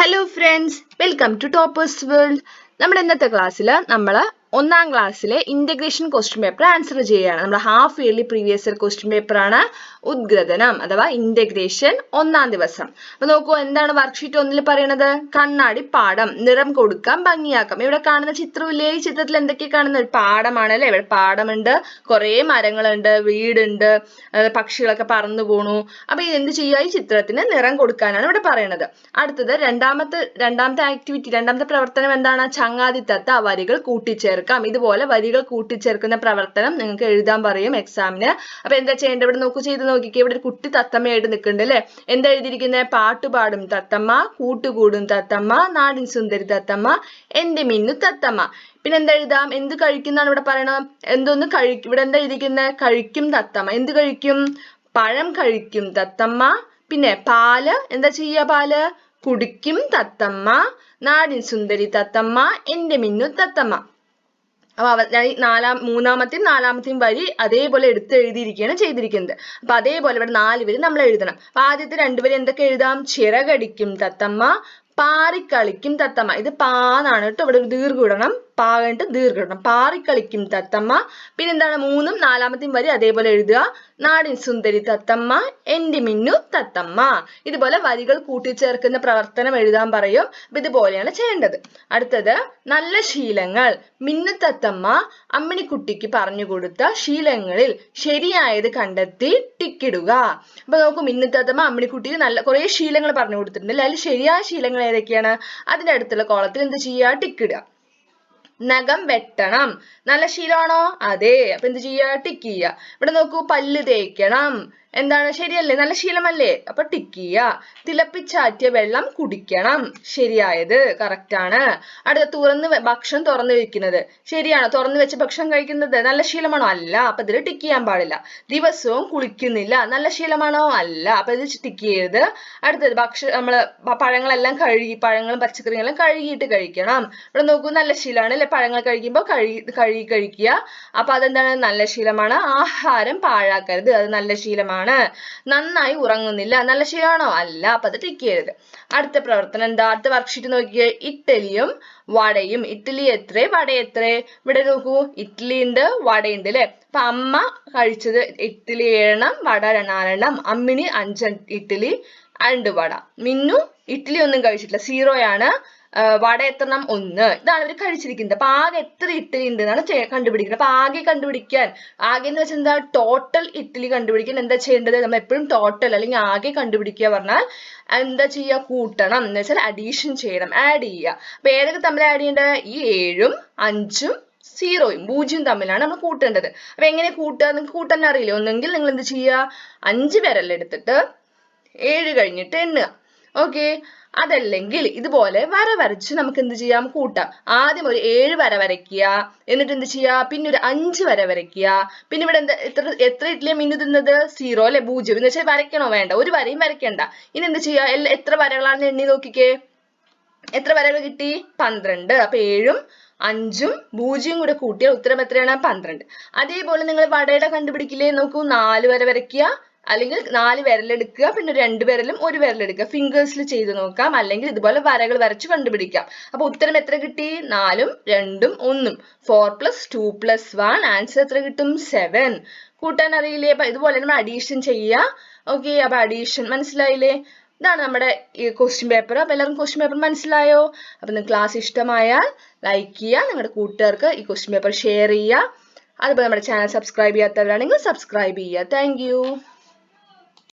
Hello friends, welcome to Toppers World. നമ്മുടെ ഇന്നത്തെ ക്ലാസ്സിൽ നമ്മൾ ഒന്നാം ക്ലാസ്സിലെ ഇന്റഗ്രേഷൻ ക്വസ്റ്റ്യൻ പേപ്പർ ആൻസർ ചെയ്യുകയാണ്. നമ്മുടെ half yearly previous year question paper ആണ് ഉദ്ഗ്രഥനം അഥവാ ഇന്റഗ്രേഷൻ ഒന്നാം ദിവസം. അപ്പോൾ നോക്കൂ, എന്താണ് വർക്ക്ഷീറ്റ് 1 പറയുന്നത്? കണ്ണാടി പാടം, നിറം കൊടുക്കാം, ഭംഗിയാക്കാം. ഇവിടെ കാണുന്ന ചിത്രമില്ലേ? ഈ ചിത്രത്തിൽ എന്തൊക്കെ കാണുന്നത്? ഒരു പാടമാണ് അല്ലേ? ഇവിടെ പാടമുണ്ട്, കുറേ മരങ്ങളുണ്ട്, വീടുണ്ട്, പക്ഷികളൊക്കെ പറന്നു പോണു. അപ്പൊ ഇത് എന്ത് ചെയ്യുക? ഈ ചിത്രത്തിന് നിറം കൊടുക്കാനാണ് ഇവിടെ പറയുന്നത്. അടുത്തത് രണ്ടാമത്തെ ആക്ടിവിറ്റി, രണ്ടാമത്തെ പ്രവർത്തനം എന്താണ്? ചങ്ങാതിത്തത്ത വരികൾ കൂട്ടിച്ചേർക്കാം. ഇതുപോലെ വരികൾ കൂട്ടിച്ചേർക്കുന്ന പ്രവർത്തനം നിങ്ങൾക്ക് എഴുതാൻ പറയും എക്സാമിന്. അപ്പൊ എന്താ ചെയ്യേണ്ടത്? ഇവിടെ നോക്കൂ, ചെയ്ത് നോക്കിക്കേ. ഇവിടെ ഒരു കുട്ടി തത്തമ്മയായിട്ട് നിൽക്കുന്നുണ്ട് അല്ലെ? എന്താ എഴുതിയിരിക്കുന്നത്? പാട്ടുപാടും തത്തമ്മ, കൂട്ടുകൂടും തത്തമ്മ, നാടിൻ സുന്ദരി തത്തമ്മ, എന്റെ മിന്നു തത്തമ്മ. പിന്നെ എന്താ എഴുതാം? എന്ത് കഴിക്കുന്നാണ് ഇവിടെ പറയണം? എന്തോന്ന് ഇവിടെ എന്താ എഴുതിയിരിക്കുന്നത്? കഴിക്കും തത്തമ്മ. എന്ത് കഴിക്കും? പഴം കഴിക്കും തത്തമ്മ. പിന്നെ പാല് എന്താ ചെയ്യുക? പാല് കുടിക്കും തത്തമ്മ, നാടിൻ സുന്ദരി തത്തമ്മ, എന്റെ മിന്നു തത്തമ്മ. അപ്പൊ മൂന്നാമത്തെയും നാലാമത്തെയും വരി അതേപോലെ എടുത്ത് എഴുതിയിരിക്കുകയാണ് ചെയ്തിരിക്കുന്നത്. അപ്പൊ അതേപോലെ ഇവിടെ 4 വരി നമ്മൾ എഴുതണം. അപ്പൊ ആദ്യത്തെ 2 വരി എന്തൊക്കെ എഴുതാം? ചിറകടിക്കും തത്തമ്മ, പാറിക്കളിക്കും തത്തമ്മ. ഇത് പാന്നാണ് കേട്ടോ. ഇവിടെ ഒരു ദീർഘ ഇടണം, പാ കഴിഞ്ഞിട്ട് ദീർഘ ഇടണം. പാറിക്കളിക്കും തത്തമ്മ. പിന്നെ എന്താണ്? 3ഉം 4മത്തെയും വരി അതേപോലെ എഴുതുക. നാടിൻ സുന്ദരി തത്തമ്മ, എന്റെ മിന്നു തത്തമ്മ. ഇതുപോലെ വരികൾ കൂട്ടിച്ചേർക്കുന്ന പ്രവർത്തനം എഴുതാൻ പറയും. അപ്പൊ ഇതുപോലെയാണ് ചെയ്യേണ്ടത്. അടുത്തത് നല്ല ശീലങ്ങൾ. മിന്നു തത്തമ്മ അമ്മിണിക്കുട്ടിക്ക് പറഞ്ഞു കൊടുത്ത ശീലങ്ങളിൽ ശരിയായത് കണ്ടെത്തി ടിക്കിടുക. അപ്പൊ നോക്കൂ, മിന്നു തത്തമ്മ അമ്മിണിക്കുട്ടിക്ക് നല്ല കുറെ ശീലങ്ങൾ പറഞ്ഞു കൊടുത്തിട്ടുണ്ട് അല്ലെ? അതിൽ ശരിയായ ശീലങ്ങൾ ഏതൊക്കെയാണ്? അതിന്റെ അടുത്തുള്ള കോളത്തിൽ എന്ത് ചെയ്യുക? ടിക്കിടുക. നഖം വെട്ടണം, നല്ല ശീലമാണോ? അതെ. അപ്പൊ എന്ത് ചെയ്യുക? ടിക്ക് ചെയ്യുക. ഇവിടെ നോക്കൂ, പല്ല് തേക്കണം, എന്താണ്? ശരിയല്ലേ? നല്ല ശീലമല്ലേ? അപ്പൊ ടിക്ക് ചെയ്യുക. തിളപ്പിച്ചാറ്റിയ വെള്ളം കുടിക്കണം, ശരിയായത്, കറക്റ്റ് ആണ്. അടുത്ത ഭക്ഷണം തുറന്നു വെക്കുന്നത്, ശരിയാണോ? തുറന്നു വെച്ച് ഭക്ഷണം കഴിക്കുന്നത് നല്ല ശീലമാണോ? അല്ല. അപ്പൊ ഇതിൽ ടിക്ക് ചെയ്യാൻ പാടില്ല. ദിവസവും കുളിക്കുന്നില്ല, നല്ല ശീലമാണോ? അല്ല. അപ്പൊ ഇത് ടിക്ക് ചെയ്യരുത്. അടുത്തത് നമ്മള് പഴങ്ങളെല്ലാം പഴങ്ങളും പച്ചക്കറികളെല്ലാം കഴുകിയിട്ട് കഴിക്കണം. ഇവിടെ നോക്കൂ, നല്ല ശീലമാണ് അല്ലെ? പഴങ്ങൾ കഴിക്കുമ്പോൾ കഴുകി കഴിക്കുക. അപ്പൊ അതെന്താണ്? നല്ല ശീലമാണ്. ആഹാരം പാഴാക്കരുത്, അത് നല്ല ശീലമാണ്. നന്നായി ഉറങ്ങുന്നില്ല, നല്ല ശീലമാണോ? അല്ല. അപ്പൊ അത് ടിക്ക് ചെയ്യരുത്. അടുത്ത പ്രവർത്തനം എന്താ? അടുത്ത വർക്ക്ഷീറ്റ് നോക്കിയേ. ഇഡ്ഡലിയും വടയും. ഇഡ്ഡലി എത്ര, വട എത്ര? ഇവിടെ നോക്കൂ, ഇഡ്ഡലി ഉണ്ട്, വടയുണ്ട് അല്ലെ? അപ്പൊ അമ്മ കഴിച്ചത് ഇഡ്ഡലി 7 വട 4. അമ്മിണി 5 ഇഡ്ഡലി 2 വട. മിന്നു ഇഡ്ഡലി ഒന്നും കഴിച്ചിട്ടില്ല, 0 ആണ്. വട എത്രണ്ണം? 1. ഇതാണ് ഇവർ കഴിച്ചിരിക്കുന്നത്. അപ്പൊ ആകെ എത്ര ഇഡ്ഡലി ഉണ്ട് എന്നാണ് കണ്ടുപിടിക്കുന്നത്. അപ്പൊ ആകെ കണ്ടുപിടിക്കാൻ, ആകെ എന്ന് വെച്ചാൽ എന്താ? ടോട്ടൽ ഇഡ്ഡലി കണ്ടുപിടിക്കാൻ എന്താ ചെയ്യേണ്ടത്? നമ്മൾ എപ്പോഴും ടോട്ടൽ അല്ലെങ്കിൽ ആകെ കണ്ടുപിടിക്കുക പറഞ്ഞാൽ എന്താ ചെയ്യുക? കൂട്ടണം, എന്ന് വെച്ചാൽ അഡീഷൻ ചെയ്യണം, ആഡ് ചെയ്യുക. അപ്പൊ ഏതൊക്കെ തമ്മിൽ ആഡ് ചെയ്യേണ്ടത്? ഈ 7ഉം 5ഉം 0യും 0 തമ്മിലാണ് നമ്മൾ കൂട്ടേണ്ടത്. അപ്പൊ എങ്ങനെ കൂട്ടുക? നിങ്ങൾക്ക് കൂട്ടാൻ അറിയില്ല? ഒന്നെങ്കിൽ നിങ്ങൾ എന്ത് ചെയ്യുക? 5 വിരലെടുത്തിട്ട് 7 കഴിഞ്ഞിട്ട് എണ്ണുക. ഓക്കെ. അതല്ലെങ്കിൽ ഇതുപോലെ വര വരച്ച് നമുക്ക് എന്ത് ചെയ്യാം? കൂട്ടാം. ആദ്യം ഒരു 7 വര വരയ്ക്കുക, എന്നിട്ട് എന്ത് ചെയ്യുക? പിന്നെ ഒരു 5 വര വരയ്ക്കുക. പിന്നെ ഇവിടെ എത്ര ഇഡ്ഡലിയാണ് മിന്നു തിന്നത്? 0 അല്ലെ? 0 എന്ന് വെച്ചാൽ വരയ്ക്കണോ? വേണ്ട, ഒരു വരയും വരയ്ക്കണ്ട. ഇനി എന്ത് ചെയ്യുക? എത്ര വരകളാണെന്ന് എണ്ണി നോക്കിക്കേ. എത്ര വരകൾ കിട്ടി? 12. അപ്പൊ 7ഉം 5ഉം 0യും കൂടെ കൂട്ടിയാൽ ഉത്തരം എത്രയാണ്? 12. അതേപോലെ നിങ്ങൾ വടയുടെ കണ്ടുപിടിക്കില്ലേ? നോക്കൂ, 4 വര വരയ്ക്കുക, അല്ലെങ്കിൽ 4 വിരലെടുക്കുക, പിന്നെ 2 വിരലും 1 വിരലെടുക്കുക. ഫിംഗേഴ്സിൽ ചെയ്ത് നോക്കാം, അല്ലെങ്കിൽ ഇതുപോലെ വരകൾ വരച്ച് കണ്ടുപിടിക്കാം. അപ്പൊ ഉത്തരം എത്ര കിട്ടി? 4ഉം 2ഉം 1ഉം. 4 + 2 + 1 ആൻസർ എത്ര കിട്ടും? 7. കൂട്ടാൻ അറിയില്ലേ? അപ്പൊ ഇതുപോലെ നമ്മൾ അഡീഷൻ ചെയ്യുക. ഓക്കെ. അപ്പൊ അഡീഷൻ മനസ്സിലായില്ലേ? ഇതാണ് നമ്മുടെ ഈ ക്വസ്റ്റ്യൻ പേപ്പർ. അപ്പൊ എല്ലാവർക്കും ക്വസ്റ്റ്യൻ പേപ്പർ മനസ്സിലായോ? അപ്പൊ നിങ്ങൾക്ക് ക്ലാസ് ഇഷ്ടമായാൽ ലൈക്ക് ചെയ്യുക, നിങ്ങളുടെ കൂട്ടുകാർക്ക് ഈ ക്വസ്റ്റ്യൻ പേപ്പർ ഷെയർ ചെയ്യുക. അതുപോലെ നമ്മുടെ ചാനൽ സബ്സ്ക്രൈബ് ചെയ്യാത്തവരാണെങ്കിൽ സബ്സ്ക്രൈബ് ചെയ്യുക. Thank you.